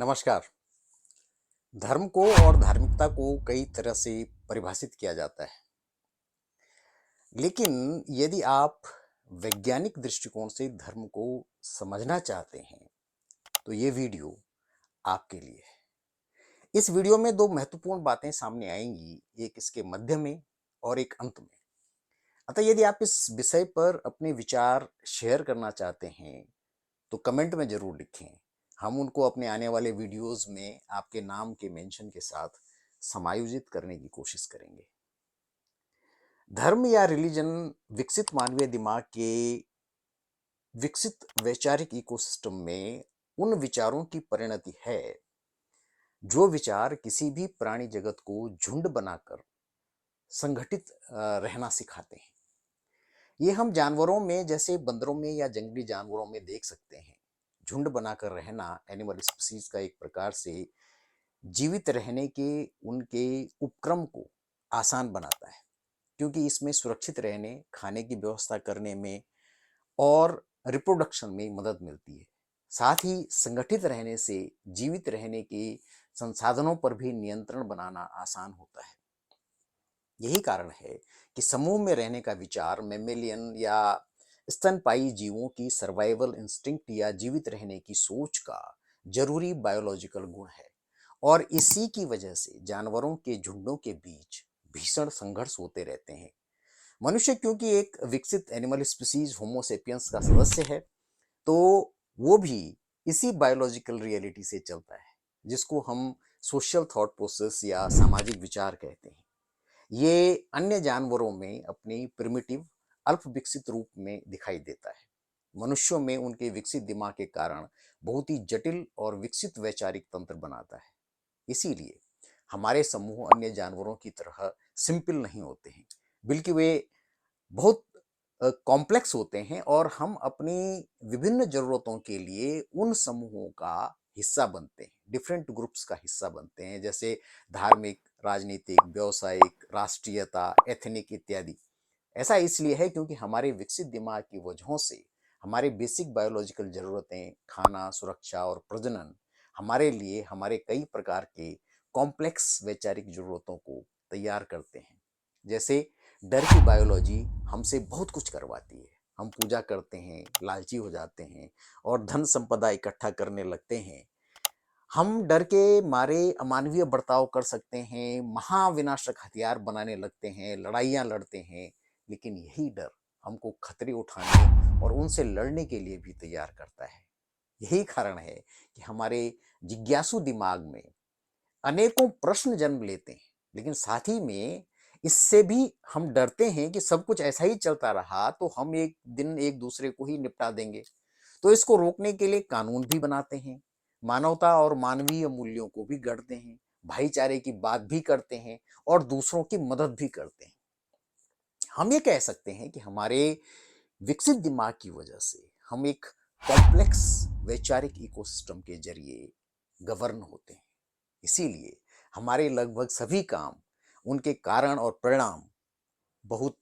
नमस्कार। धर्म को और धार्मिकता को कई तरह से परिभाषित किया जाता है। लेकिन यदि आप वैज्ञानिक दृष्टिकोण से धर्म को समझना चाहते हैं, तो ये वीडियो आपके लिए है। इस वीडियो में दो महत्वपूर्ण बातें सामने आएंगी, एक इसके मध्य में और एक अंत में। अतः यदि आप इस विषय पर अपने विचार शेयर करना चाहते हैं, तो कमेंट में ज़रूर लिखें। हम उनको अपने आने वाले वीडियोस में आपके नाम के मेंशन के साथ समायोजित करने की कोशिश करेंगे। धर्म या रिलीजन विकसित मानवीय दिमाग के विकसित वैचारिक इकोसिस्टम में उन विचारों की परिणति है जो विचार किसी भी प्राणी जगत को झुंड बनाकर संगठित रहना सिखाते हैं। ये हम जानवरों में, जैसे बंदरों में या जंगली जानवरों में देख सकते हैं। झुंड बनाकर रहना एनिमल स्पीसीज का एक प्रकार से जीवित रहने के उनके उपक्रम को आसान बनाता है, क्योंकि इसमें सुरक्षित रहने, खाने की व्यवस्था करने में और रिप्रोडक्शन में मदद मिलती है। साथ ही संगठित रहने से जीवित रहने के संसाधनों पर भी नियंत्रण बनाना आसान होता है। यही कारण है कि समूह में रहने का विचार मैमेलियन या स्तनपायी जीवों की सर्वाइवल इंस्टिंक्ट या जीवित रहने की सोच का जरूरी बायोलॉजिकल गुण है। और इसी की वजह से जानवरों के झुंडों के बीच भीषण संघर्ष होते रहते हैं। मनुष्य क्योंकि एक विकसित एनिमल स्पीसीज होमोसेपियंस का सदस्य है, तो वो भी इसी बायोलॉजिकल रियलिटी से चलता है, जिसको हम सोशल थॉट प्रोसेस या सामाजिक विचार कहते हैं। ये अन्य जानवरों में अपनी प्रिमिटिव अल्प विकसित रूप में दिखाई देता है। मनुष्यों में उनके विकसित दिमाग के कारण बहुत ही जटिल और विकसित वैचारिक तंत्र बनाता है। इसीलिए हमारे समूह अन्य जानवरों की तरह सिंपल नहीं होते हैं, बल्कि वे बहुत कॉम्प्लेक्स होते हैं और हम अपनी विभिन्न जरूरतों के लिए उन समूहों का हिस्सा बनते हैं, डिफरेंट ग्रुप्स का हिस्सा बनते हैं, जैसे धार्मिक, राजनीतिक, व्यावसायिक, राष्ट्रीयता, एथनिक इत्यादि। ऐसा इसलिए है क्योंकि हमारे विकसित दिमाग की वजहों से हमारे बेसिक बायोलॉजिकल जरूरतें, खाना, सुरक्षा और प्रजनन, हमारे लिए हमारे कई प्रकार के कॉम्प्लेक्स वैचारिक जरूरतों को तैयार करते हैं। जैसे डर की बायोलॉजी हमसे बहुत कुछ करवाती है। हम पूजा करते हैं, लालची हो जाते हैं और धन संपदा इकट्ठा करने लगते हैं। हम डर के मारे अमानवीय बर्ताव कर सकते हैं, महाविनाशक हथियार बनाने लगते हैं, लड़ाइयाँ लड़ते हैं। लेकिन यही डर हमको खतरे उठाने और उनसे लड़ने के लिए भी तैयार करता है। यही कारण है कि हमारे जिज्ञासु दिमाग में अनेकों प्रश्न जन्म लेते हैं, लेकिन साथ ही में इससे भी हम डरते हैं कि सब कुछ ऐसा ही चलता रहा तो हम एक दिन एक दूसरे को ही निपटा देंगे। तो इसको रोकने के लिए कानून भी बनाते हैं, मानवता और मानवीय मूल्यों को भी गढ़ते हैं, भाईचारे की बात भी करते हैं और दूसरों की मदद भी करते हैं। हम ये कह सकते हैं कि हमारे विकसित दिमाग की वजह से हम एक कॉम्प्लेक्स वैचारिक इकोसिस्टम के जरिए गवर्न होते हैं। इसीलिए हमारे लगभग सभी काम, उनके कारण और परिणाम बहुत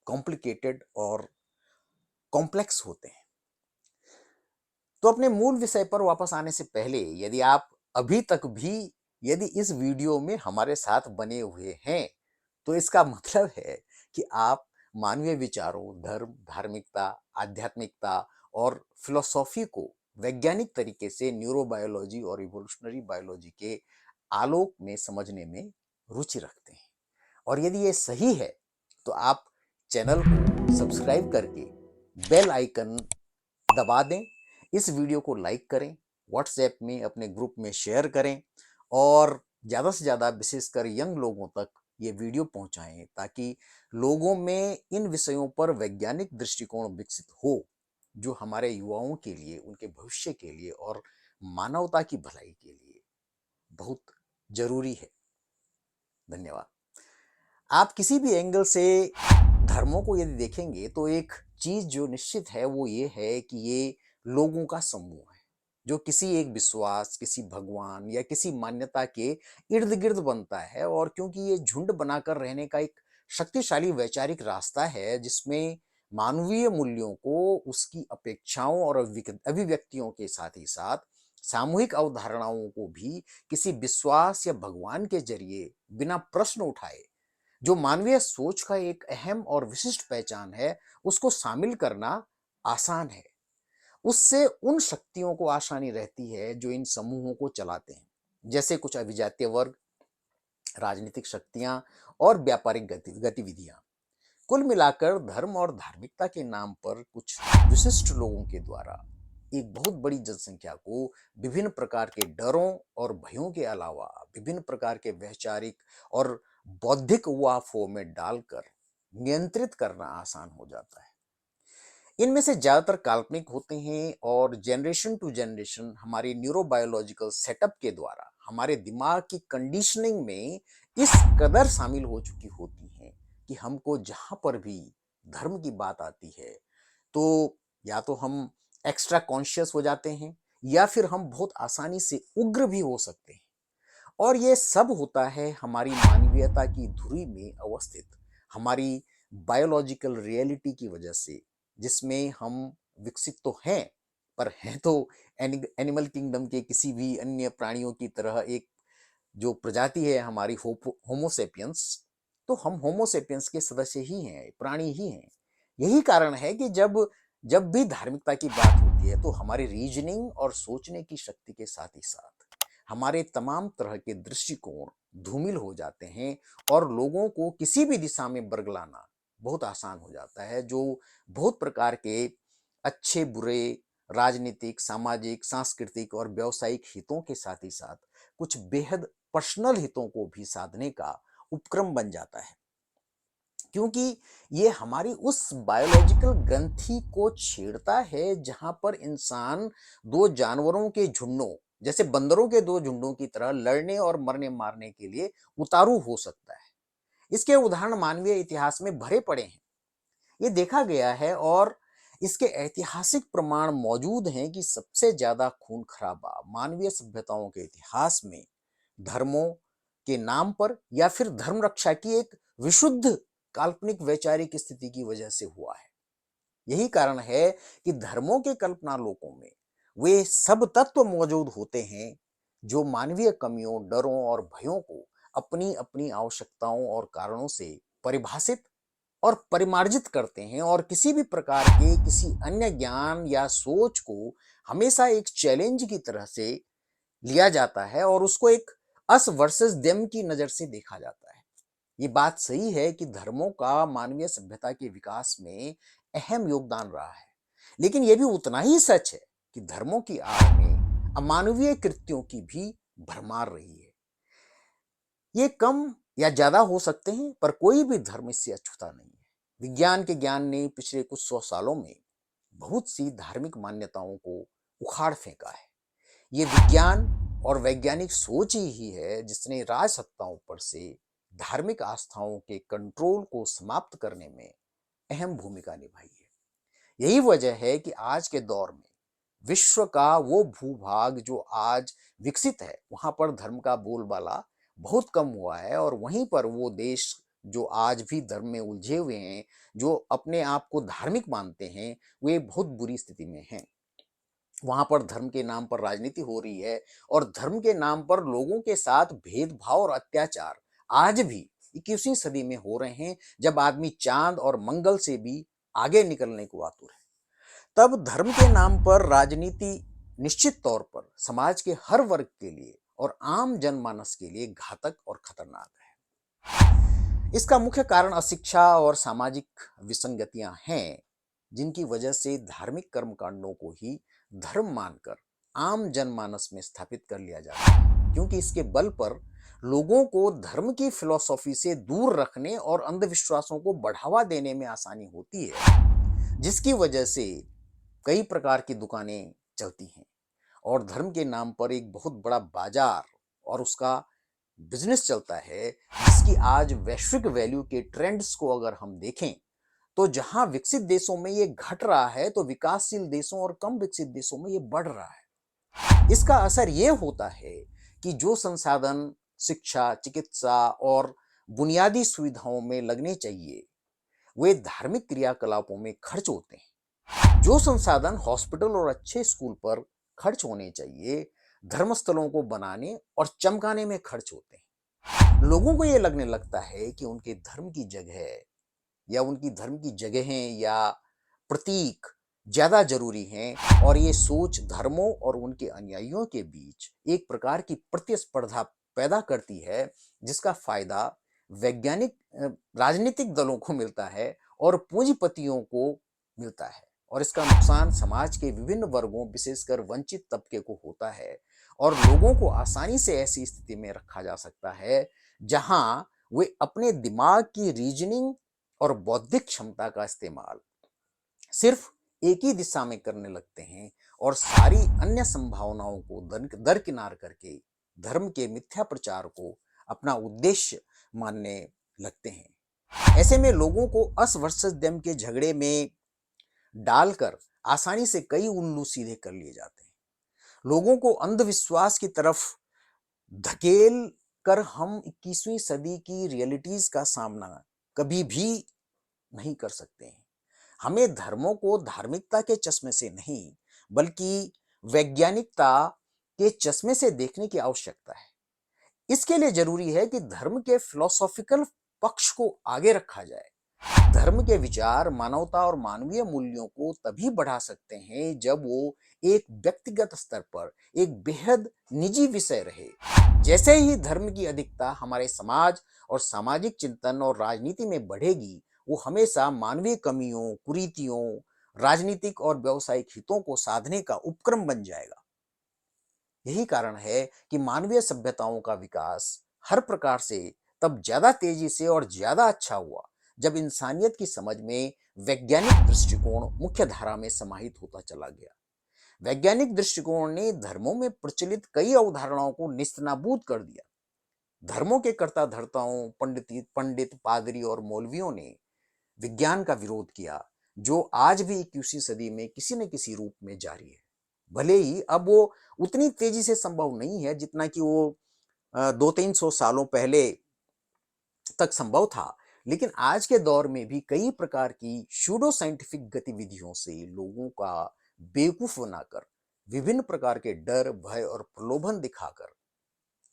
कॉम्प्लिकेटेड और कॉम्प्लेक्स होते हैं। तो अपने मूल विषय पर वापस आने से पहले, यदि आप अभी तक भी यदि इस वीडियो में हमारे साथ बने हुए हैं, तो इसका मतलब है कि आप मानवीय विचारों, धर्म, धार्मिकता, आध्यात्मिकता और फिलोसॉफी को वैज्ञानिक तरीके से न्यूरोबायोलॉजी और इवोल्यूशनरी बायोलॉजी के आलोक में समझने में रुचि रखते हैं। और यदि ये सही है, तो आप चैनल को सब्सक्राइब करके बेल आइकन दबा दें, इस वीडियो को लाइक करें, व्हाट्सएप में अपने ग्रुप में शेयर करें और ज़्यादा से ज़्यादा विशेषकर यंग लोगों तक ये वीडियो पहुंचाएं, ताकि लोगों में इन विषयों पर वैज्ञानिक दृष्टिकोण विकसित हो, जो हमारे युवाओं के लिए, उनके भविष्य के लिए और मानवता की भलाई के लिए बहुत जरूरी है। धन्यवाद। आप किसी भी एंगल से धर्मों को यदि देखेंगे, तो एक चीज जो निश्चित है वो ये है कि ये लोगों का समूह है, जो किसी एक विश्वास, किसी भगवान या किसी मान्यता के इर्द गिर्द बनता है। और क्योंकि ये झुंड बनाकर रहने का एक शक्तिशाली वैचारिक रास्ता है, जिसमें मानवीय मूल्यों को उसकी अपेक्षाओं और अभिव्यक्तियों के साथ ही साथ सामूहिक अवधारणाओं को भी किसी विश्वास या भगवान के जरिए बिना प्रश्न उठाए, जो मानवीय सोच का एक अहम और विशिष्ट पहचान है, उसको शामिल करना आसान है। उससे उन शक्तियों को आसानी रहती है जो इन समूहों को चलाते हैं, जैसे कुछ अभिजातीय वर्ग, राजनीतिक शक्तियां और व्यापारिक गतिविधियां। कुल मिलाकर धर्म और धार्मिकता के नाम पर कुछ विशिष्ट लोगों के द्वारा एक बहुत बड़ी जनसंख्या को विभिन्न प्रकार के डरों और भयों के अलावा विभिन्न प्रकार के वैचारिक और बौद्धिक उआफों में डालकर नियंत्रित करना आसान हो जाता है। इनमें से ज्यादातर काल्पनिक होते हैं और जनरेशन टू जनरेशन हमारे न्यूरोबायोलॉजिकल सेटअप के द्वारा हमारे दिमाग की कंडीशनिंग में इस कदर शामिल हो चुकी होती हैं कि हमको जहां पर भी धर्म की बात आती है तो या तो हम एक्स्ट्रा कॉन्शियस हो जाते हैं या फिर हम बहुत आसानी से उग्र भी हो सकते हैं। और ये सब होता है हमारी मानवीयता की धुरी में अवस्थित हमारी बायोलॉजिकल रियलिटी की वजह से, जिसमें हम विकसित तो हैं पर हैं तो एनिमल किंगडम के किसी भी अन्य प्राणियों की तरह एक जो प्रजाति है हमारी होमोसेपियंस। तो हम होमोसेपियंस के सदस्य ही हैं, प्राणी ही हैं। यही कारण है कि जब जब भी धार्मिकता की बात होती है तो हमारी रीजनिंग और सोचने की शक्ति के साथ ही साथ हमारे तमाम तरह के दृष्टिकोण धूमिल हो जाते हैं और लोगों को किसी भी दिशा में बरगलाना बहुत आसान हो जाता है, जो बहुत प्रकार के अच्छे बुरे राजनीतिक, सामाजिक, सांस्कृतिक और व्यावसायिक हितों के साथ ही साथ कुछ बेहद पर्सनल हितों को भी साधने का उपक्रम बन जाता है, क्योंकि ये हमारी उस बायोलॉजिकल ग्रंथि को छेड़ता है जहां पर इंसान दो जानवरों के झुंडों, जैसे बंदरों के दो झुंडों की तरह लड़ने और मरने मारने के लिए उतारू हो सकता है। इसके उदाहरण मानवीय इतिहास में भरे पड़े हैं। ये देखा गया है और इसके ऐतिहासिक प्रमाण मौजूद हैं कि सबसे ज्यादा खून खराबा मानवीय सभ्यताओं के इतिहास में धर्मों के नाम पर या फिर धर्म रक्षा की एक विशुद्ध काल्पनिक वैचारिक स्थिति की वजह से हुआ है। यही कारण है कि धर्मों के कल्पना लोकों में वे सब तत्व मौजूद होते हैं जो मानवीय कमियों, डरों और भयों को अपनी अपनी आवश्यकताओं और कारणों से परिभाषित और परिमार्जित करते हैं और किसी भी प्रकार के किसी अन्य ज्ञान या सोच को हमेशा एक चैलेंज की तरह से लिया जाता है और उसको एक अस वर्सेस देम की नजर से देखा जाता है। ये बात सही है कि धर्मों का मानवीय सभ्यता के विकास में अहम योगदान रहा है, लेकिन यह भी उतना ही सच है कि धर्मों की आड़ में अमानवीय कृत्यों की भी भरमार रही है। ये कम या ज्यादा हो सकते हैं पर कोई भी धर्म इससे अछूता नहीं है। विज्ञान के ज्ञान ने पिछले कुछ 100 सालों में बहुत सी धार्मिक मान्यताओं को उखाड़ फेंका है। ये विज्ञान और वैज्ञानिक सोच ही है जिसने राजसत्ताओं पर से धार्मिक आस्थाओं के कंट्रोल को समाप्त करने में अहम भूमिका निभाई है। यही वजह है कि आज के दौर में विश्व का वो भूभाग जो आज विकसित है वहां पर धर्म का बोलबाला बहुत कम हुआ है और वहीं पर वो देश जो आज भी धर्म में उलझे हुए हैं, जो अपने आप को धार्मिक मानते हैं, वे बहुत बुरी स्थिति में हैं। वहां पर धर्म के नाम पर राजनीति हो रही है और धर्म के नाम पर लोगों के साथ भेदभाव और अत्याचार आज भी 21वीं सदी में हो रहे हैं, जब आदमी चांद और मंगल से भी आगे निकलने को आतुर है। तब धर्म के नाम पर राजनीति निश्चित तौर पर समाज के हर वर्ग के लिए और आम जनमानस के लिए घातक और खतरनाक है। इसका मुख्य कारण अशिक्षा और सामाजिक विसंगतियां हैं, जिनकी वजह से धार्मिक कर्मकांडों को ही धर्म मानकर आम जनमानस में स्थापित कर लिया जाता है, क्योंकि इसके बल पर लोगों को धर्म की फिलॉसफी से दूर रखने और अंधविश्वासों को बढ़ावा देने में आसानी होती है, जिसकी वजह से कई प्रकार की दुकानें चलती हैं और धर्म के नाम पर एक बहुत बड़ा बाजार और उसका बिजनेस चलता है, जिसकी आज वैश्विक वैल्यू के ट्रेंड्स को अगर हम देखें तो जहां विकसित देशों में ये घट रहा है तो विकासशील देशों और कम विकसित देशों में ये बढ़ रहा है। इसका असर ये होता है कि जो संसाधन शिक्षा, चिकित्सा और बुनियादी सुविधाओं में लगने चाहिए वे धार्मिक क्रियाकलापों में खर्च होते हैं। जो संसाधन हॉस्पिटल और अच्छे स्कूल पर खर्च होने चाहिए, धर्मस्थलों को बनाने और चमकाने में खर्च होते हैं। लोगों को ये लगने लगता है कि उनके धर्म की जगह या उनकी धर्म की जगहें या प्रतीक ज़्यादा ज़रूरी हैं और ये सोच धर्मों और उनके अनुयायियों के बीच एक प्रकार की प्रतिस्पर्धा पैदा करती है, जिसका फ़ायदा वैज्ञानिक राजनीतिक दलों को मिलता है और पूंजीपतियों को मिलता है और इसका नुकसान समाज के विभिन्न वर्गों, विशेषकर वंचित तबके को होता है और लोगों को आसानी से ऐसी स्थिति में रखा जा सकता है, जहां वे अपने दिमाग की रीजनिंग और बौद्धिक क्षमता का इस्तेमाल सिर्फ एक ही दिशा में करने लगते हैं और सारी अन्य संभावनाओं को दरकिनार करके धर्म के मिथ्या प्रचार को अपना उद्देश्य मानने लगते हैं। ऐसे में लोगों को अस वर्सेस देम के झगड़े में डालकर आसानी से कई उल्लू सीधे कर लिए जाते हैं। लोगों को अंधविश्वास की तरफ धकेल कर हम 21वीं सदी की रियलिटीज का सामना कभी भी नहीं कर सकते हैं। हमें धर्मों को धार्मिकता के चश्मे से नहीं, बल्कि वैज्ञानिकता के चश्मे से देखने की आवश्यकता है। इसके लिए जरूरी है कि धर्म के फिलोसॉफिकल पक्ष को आगे रखा जाए। धर्म के विचार मानवता और मानवीय मूल्यों को तभी बढ़ा सकते हैं जब वो एक व्यक्तिगत स्तर पर एक बेहद निजी विषय रहे। जैसे ही धर्म की अधिकता हमारे समाज और सामाजिक चिंतन और राजनीति में बढ़ेगी, वो हमेशा मानवीय कमियों, कुरीतियों, राजनीतिक और व्यावसायिक हितों को साधने का उपक्रम बन जाएगा। यही कारण है कि मानवीय सभ्यताओं का विकास हर प्रकार से तब ज्यादा तेजी से और ज्यादा अच्छा हुआ जब इंसानियत की समझ में वैज्ञानिक दृष्टिकोण मुख्य धारा में समाहित होता चला गया। वैज्ञानिक दृष्टिकोण ने धर्मों में प्रचलित कई अवधारणाओं को निस्तनाबूद कर दिया। धर्मों के कर्ता धर्ताओं, पंडित, पादरी और मौलवियों ने विज्ञान का विरोध किया, जो आज भी 21वीं सदी में किसी न किसी रूप में जारी है। भले ही अब वो उतनी तेजी से संभव नहीं है जितना कि वो 200-300 सालों पहले तक संभव था, लेकिन आज के दौर में भी कई प्रकार की सूडो साइंटिफिक गतिविधियों से लोगों का बेवकूफ बनाकर, विभिन्न प्रकार के डर, भय और प्रलोभन दिखाकर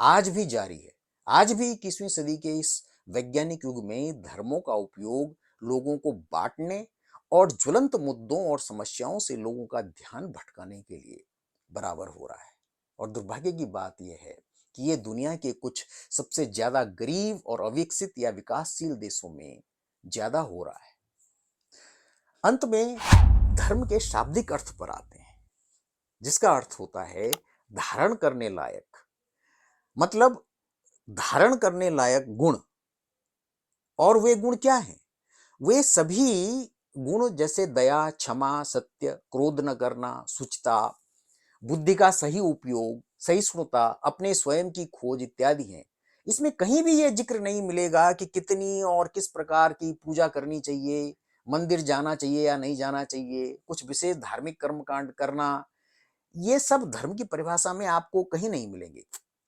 आज भी जारी है। आज भी 21वीं सदी के इस वैज्ञानिक युग में धर्मों का उपयोग लोगों को बांटने और ज्वलंत मुद्दों और समस्याओं से लोगों का ध्यान भटकाने के लिए बराबर हो रहा है। और दुर्भाग्य की बात यह है कि ये दुनिया के कुछ सबसे ज्यादा गरीब और अविकसित या विकासशील देशों में ज्यादा हो रहा है। अंत में धर्म के शाब्दिक अर्थ पर आते हैं, जिसका अर्थ होता है धारण करने लायक, मतलब धारण करने लायक गुण। और वे गुण क्या हैं? वे सभी गुण जैसे दया, क्षमा, सत्य, क्रोध न करना, शुचिता, बुद्धि का सही उपयोग, सहिष्णुता, अपने स्वयं की खोज इत्यादि हैं। इसमें कहीं भी यह जिक्र नहीं मिलेगा कि कितनी और किस प्रकार की पूजा करनी चाहिए, मंदिर जाना चाहिए या नहीं जाना चाहिए, कुछ विशेष धार्मिक कर्मकांड करना। ये सब धर्म की परिभाषा में आपको कहीं नहीं मिलेंगे।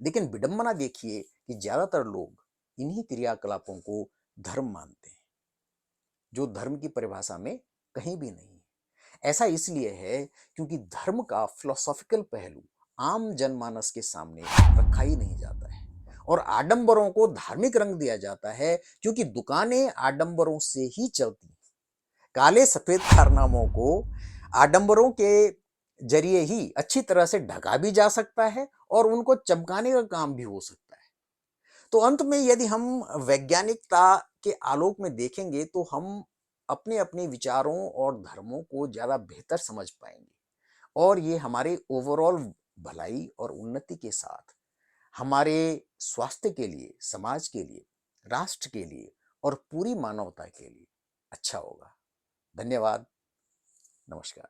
लेकिन विडंबना देखिए कि ज्यादातर लोग इन्हीं क्रियाकलापों को धर्म मानते हैं, जो धर्म की परिभाषा में कहीं भी नहीं है। ऐसा इसलिए है क्योंकि धर्म का फिलोसॉफिकल पहलू आम जनमानस के सामने रखा ही नहीं जाता है और आडंबरों को धार्मिक रंग दिया जाता है, क्योंकि दुकानें आडंबरों से ही चलती हैं। काले सफेद कारनामों को आडंबरों के जरिए ही अच्छी तरह से ढका भी जा सकता है और उनको चमकाने का काम भी हो सकता है। तो अंत में यदि हम वैज्ञानिकता के आलोक में देखेंगे तो हम अपने अपने विचारों और धर्मों को ज्यादा बेहतर समझ पाएंगे और ये हमारे ओवरऑल भलाई और उन्नति के साथ हमारे स्वास्थ्य के लिए, समाज के लिए, राष्ट्र के लिए और पूरी मानवता के लिए अच्छा होगा। धन्यवाद। नमस्कार।